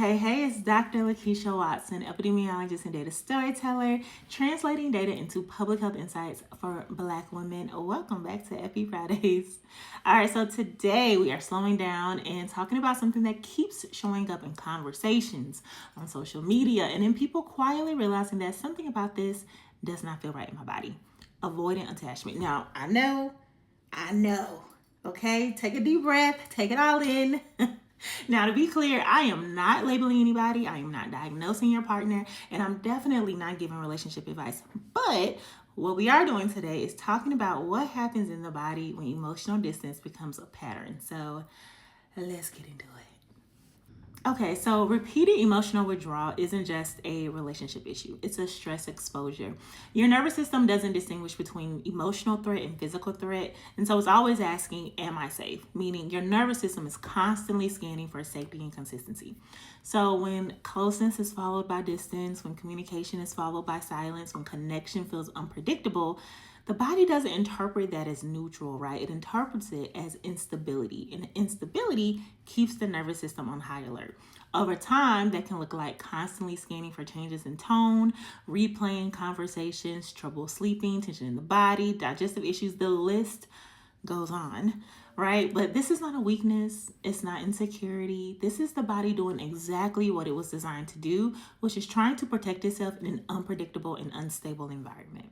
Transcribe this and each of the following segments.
Hey, it's Dr. Lakeisha Watson, epidemiologist and data storyteller, translating data into public health insights for Black women. Welcome back to Epi Fridays. All right, so today we are slowing down and talking about something that keeps showing up in conversations on social media and in people quietly realizing that something about this does not feel right in my body. Avoidant attachment. Now, I know, okay? Take a deep breath, take it all in. Now, to be clear, I am not labeling anybody. I am not diagnosing your partner, and I'm definitely not giving relationship advice. But what we are doing today is talking about what happens in the body when emotional distance becomes a pattern. So let's get into it. Okay, so repeated emotional withdrawal isn't just a relationship issue, it's a stress exposure. Your nervous system doesn't distinguish between emotional threat and physical threat, and so it's always asking, am I safe? Meaning your nervous system is constantly scanning for safety and consistency. So when closeness is followed by distance, when communication is followed by silence, when connection feels unpredictable, the body doesn't interpret that as neutral, right? It interprets it as instability. And instability keeps the nervous system on high alert. Over time, that can look like constantly scanning for changes in tone, replaying conversations, trouble sleeping, tension in the body, digestive issues. The list goes on, right? But this is not a weakness. It's not insecurity. This is the body doing exactly what it was designed to do, which is trying to protect itself in an unpredictable and unstable environment.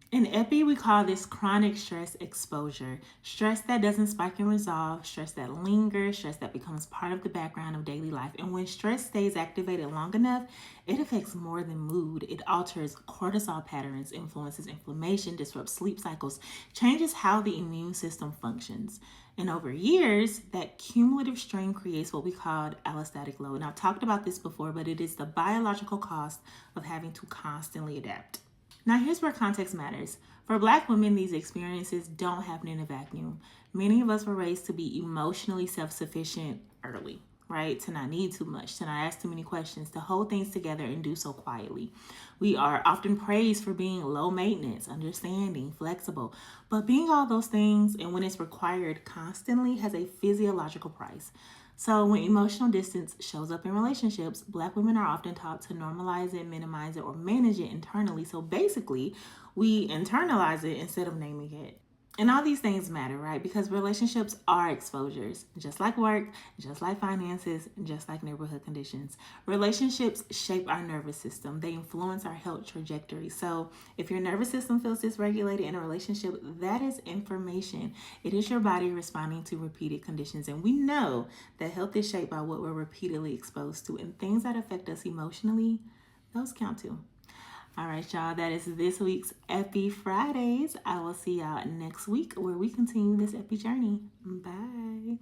In EPI, we call this chronic stress exposure. Stress that doesn't spike and resolve, stress that lingers, stress that becomes part of the background of daily life. And when stress stays activated long enough, it affects more than mood. It alters cortisol patterns, influences inflammation, disrupts sleep cycles, changes how the immune system functions. And over years, that cumulative strain creates what we call allostatic load. And I've talked about this before, but it is the biological cost of having to constantly adapt. Now, here's where context matters. For Black women, these experiences don't happen in a vacuum. Many of us were raised to be emotionally self-sufficient early, right? To not need too much, to not ask too many questions, to hold things together and do so quietly. We are often praised for being low maintenance, understanding, flexible, but being all those things and when it's required constantly has a physiological price. So when emotional distance shows up in relationships, Black women are often taught to normalize it, minimize it, or manage it internally. So basically, we internalize it instead of naming it. And all these things matter, right? Because relationships are exposures, just like work, just like finances, just like neighborhood conditions. Relationships shape our nervous system. They influence our health trajectory. So if your nervous system feels dysregulated in a relationship, that is information. It is your body responding to repeated conditions. And we know that health is shaped by what we're repeatedly exposed to. And things that affect us emotionally, those count too. All right, y'all, that is this week's Epi Fridays. I will see y'all next week where we continue this Epi journey. Bye.